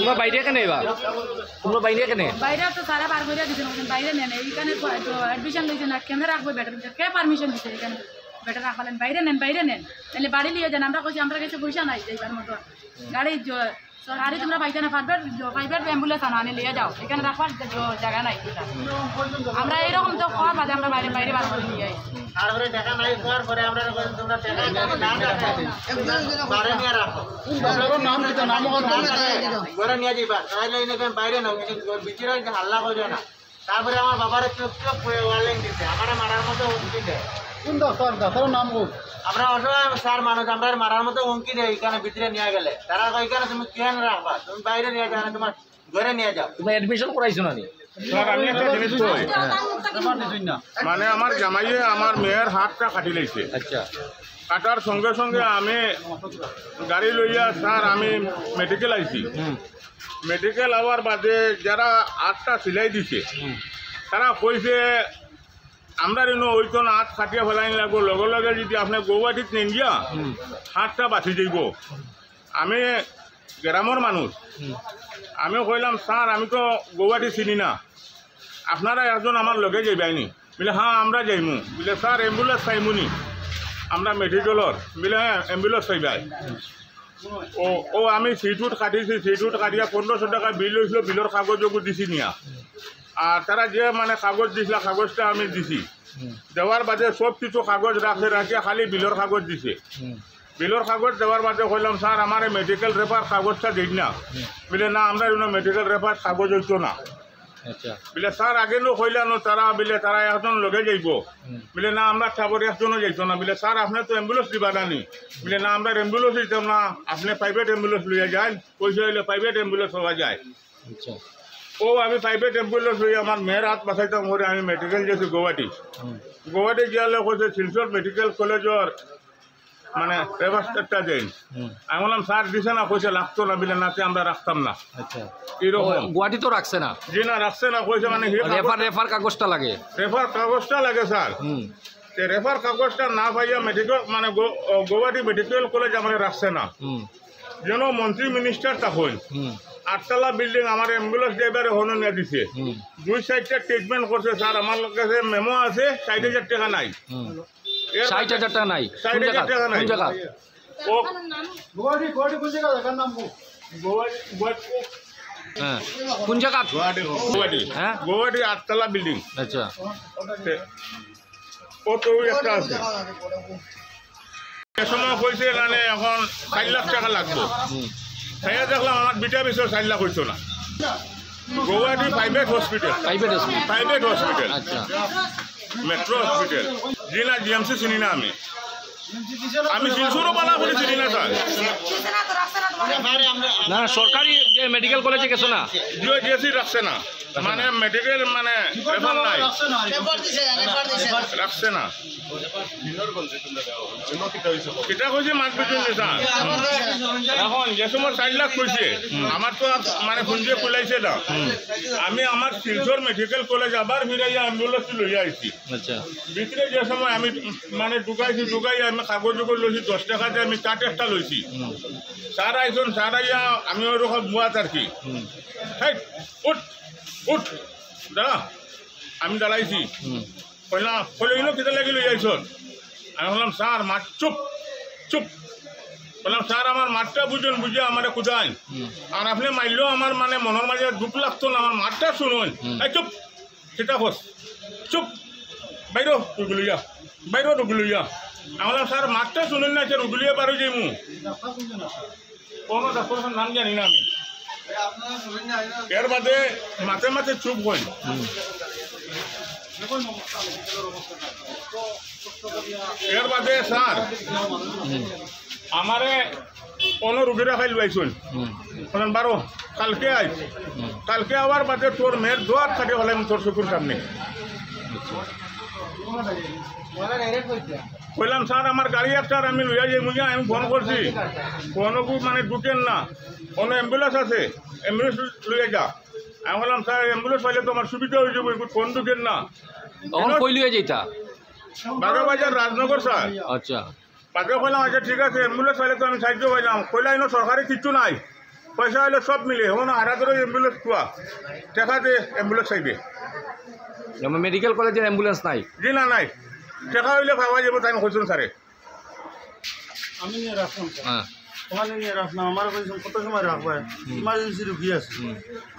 তোমরা বাইরে কেন এবার তোমরা বাইরে কেন বাইরে তো সারা বার করে দিয়েছেন বাইরে নেন এইখানে অ্যাডমিশন লইছে না কেন রাখবো বেটার কে পারমিশন দিছে এখানে বেটার রাখলেন বাইরে নেন তাহলে বাড়ি নিয়ে যান আমরা কইছি আমরা কাছে পয়সা নাই এইবার মতো গাড়ি সরকারি তোমরা পাইতে না প্রাইভেট অ্যাম্বুলেন্স আনে নিয়ে যাও এখানে রাখবার জায়গা নাই আমরা এইরকম তো খাওয়ার বাদে আমরা বাইরে বাইরে বার করে নিয়ে যাই তারপরে টাকা নাই খাওয়ার পরে আমরা তোমরা টাকা বাইরে নিয়ে রাখো নাম দিতে নাম ঘরে নিয়ে যাইবা তাহলে এখানে বাইরে নাও ভিতরে হাল্লা করে না তারপরে আমার বাবার চোখ ওয়ার্নিং দিতে আমার মারার মতো হুমকি দেয় কোন দফতরের নাম বল আমরা অসহায় স্যার মানুষ আমরা মারার মতো হুমকি দেয় এখানে ভিতরে নিয়ে গেলে তারা এখানে তুমি কেন রাখবা তুমি বাইরে নিয়ে যাও না তোমার ঘরে নিয়ে যাও তুমি অ্যাডমিশন করাইছো না স্যার আমি একটা জিনিস কই মানে আমার জামাইয়ে আমার মেয়ের হাতটা কাটি লাইছে আচ্ছা কাটার সঙ্গে সঙ্গে আমি গাড়ি লইয়া স্যার আমি মেডিকেল আইছি মেডিকেল আওয়ার বাদে যারা হাতটা সিলাই দিছে তারা কইছে আমরা ওইতো না হাত কাটিয়া ফেলাই লাগবো লগে লগে যদি আপনি গৌহাটিত নেন গিয়া হাতটা বাঁচি যাইব আমি গ্রামের মানুষ আমি কইলাম স্যার আমি তো গৌহাটি চিনি না আপনারা একজন আমার লগে যাইবাইনি বলে হ্যাঁ আমরা যাইমু বলে স্যার অ্যাম্বুলেন্স চাইমুনি আমরা মেডিকেলর বলে হ্যাঁ অ্যাম্বুলেন্স চাইবাই ও আমি সিটুট কাটিছি সিটুট কাটিয়া 1500 টাকা বিল হয়েছিল বিলের কাগজও দিছি নিয়া আর তারা যে মানে কাগজ দিছিল কাগজটা আমি দিছি দেওয়ার বাদে সব কিছু কাগজ রাখিয়া খালি বিলের কাগজ দিছে বিলের কাগজ দেওয়ার বাদে কইলাম স্যার আমার মেডিকেল রেফার কাগজটা দিন না বলে না আমরা মেডিকেল রেফার কাগজ হইতো না বলে স্যার আগে নো কইলানো তারা বলে তারা একজন লগে যাইব বলে না আমরা ঠাকুর একজনও যাইতো না বলে স্যার আপনি তো অ্যাম্বুলেন্স দিবা নানি বলে না আমরা অ্যাম্বুলেন্স দিতাম না আপনি প্রাইভেট অ্যাম্বুলেন্স লইয়া যান পয়সা হইলে প্রাইভেট অ্যাম্বুলেন্স হওয়া যায় ও আমি প্রাইভেট অ্যাম্বুলেন্স হয়ে আমার মেয়ের হাত বাঁচাইতাম করে আমি মেডিকেল গেছি গৌহাটি গিয়ালে কইছে শিলচর মেডিকেল কলেজের মানে রেফারটা দেন আমি বললাম স্যার দিছে না কইছে লাগতো না বলে নাতে আমরা রাখতাম না এরকম গুয়াহাটি তো রাখছে না জি না রাখছে না কইছে মানে রেফার কাগজটা লাগে স্যার রেফার কাগজটা না পাইয়া মেডিকেল মানে গৌহাটি মেডিকেল কলেজ আমার রাখছে না যেন মন্ত্রী মিনিস্টার তখন 8 তলা বিল্ডিং আমার অ্যাম্বুলেন্স ড্রাইভারে হনো নিয়ে দিছে 2 সাইডটা ট্রিটমেন্ট করছে স্যার আমার কাছে মেমো আছে 60,000 টাকা নাই 60,000 টাকা নাই 60,000 টাকা নাই ও গুয়াহাটি কোন জায়গা দেখার নাম হ্যাঁ কোন জায়গা গৌহাটি হ্যাঁ গৌহাটি 8 তলা বিল্ডিং আচ্ছা ও তো একটা আছে এ সময় কইছে মানে এখন 4 লাখ টাকা লাগবে তাই দেখলাম আমার বিটা বিষয় 4 লাখ হইতো না গৌহাটি প্রাইভেট হসপিটাল আচ্ছা মেট্রো হসপিটাল জি না জিএমসি চিনি না আমি শিলচরও বালা করে চিনি না স্যার না সরকারি যে মেডিকেল কলেজে গেছো না জিওজিএসি রাখছে না মানে মেডিকেল মানে রেফার নাই রাখছে না এটা কইছে মাছ বেতন স্যার এখন যে সময় 4 লাখ কইছে আমার তো মানে পুঞ্জি খুলাইছে না আমি আমার শিলচর মেডিকেল কলেজ আবার ফিরাইয়া অ্যাম্বুলেন্স লইয়া আইছি আচ্ছা ভিতরে যে সময় আমি মানে ঢুকাই আমি কাগজ লইছি 10 টাকা দিয়ে আমি কাট একটা লইছি স্যার আইসন স্যার আইয়া আমি ওরকম বুয়াত আর কি উঠ দাঁড়া আমি দাঁড়াইছি কইলাম কিতা লাগি লই আইসন আমি বললাম স্যার মাঠ চুপ বললাম স্যার আমার মাঠটা বুঝে আমার কোথায় আর আপনি মারলেও আমার মানে মনের মাঝে দুঃখ লাগতো না আমার মাঠটা শুনুন চুপ সেটা হোস চুপ বাইর রুগুলিয়া আমি বললাম স্যার মাঠটা শুনুন না স্যার রুগুলিয়া পারো যাই কোনো ডাক্তার নাম জানি না আমি এর বাদে মাঝে চুপ হই এর বাদে স্যার আমারে কোনো রুগীরা খাই লইছুন বারো কালকে আবার বাদে তোর মেয়ের দোয়ার খাটে হলাম তোর চকুর সামনে কইলাম স্যার আমার গাড়ি একটা আমি লইয়া যাই মুঝে আমি ফোন করছি কোনো মানে ঢুকেন না কোনো অ্যাম্বুলেন্স আছে অ্যাম্বুলেন্স লইয়া যা আমি বললাম স্যার অ্যাম্বুলেন্স পাইলে তো আমার সুবিধা হয়ে যাবে ফোন ঢুকেন না তখন কই লইয়া যাইতা বাগাবাজার রাজনগর স্যার আচ্ছা বাগে কইলাম আচ্ছা ঠিক আছে অ্যাম্বুলেন্স পাইলে তো আমি সাহায্য পাইলাম কইলা সরকারি কিচ্ছু নাই পয়সা হলে সব মিলে এখন আরাদরে অ্যাম্বুলেন্স পাওয়া টাকা দিয়ে অ্যাম্বুলেন্স চাইবে মেডিকেল কলেজের অ্যাম্বুলেন্স নাই জি না নাই টাকা হইলে পাওয়া যাবে তাই কৈছেন স্যারে আমি নিয়ে রাখলাম স্যার হ্যাঁ ওখানে নিয়ে রাখলাম আমার কইছেন কত সময় রাখবো ইমার্জেন্সি রুগী আছে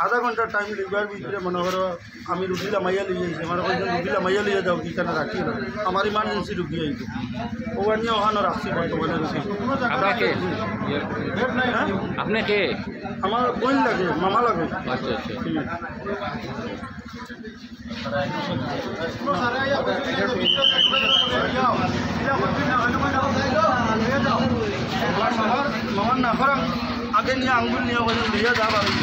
আধা ঘন্টা টাইম লিখবার ভিতরে মনে করো আমি রুগীলা মাইয়া লিয়ে যাইছি আমার কইছেন রুগীলা মাইয়া লিয়ে যাও কি কেন রাখি না আমার ইমার্জেন্সি রুগী আইছে ওখানে নিয়ে ওখানে রাখছি বর্তমানে রুগী আপনার কে আপনি কে আমার বোন লাগে মামা লাগে আচ্ছা আচ্ছা মামার না করাম আগে নিয়ে আঙ্গুল নিয়ে লিয়ে যাবার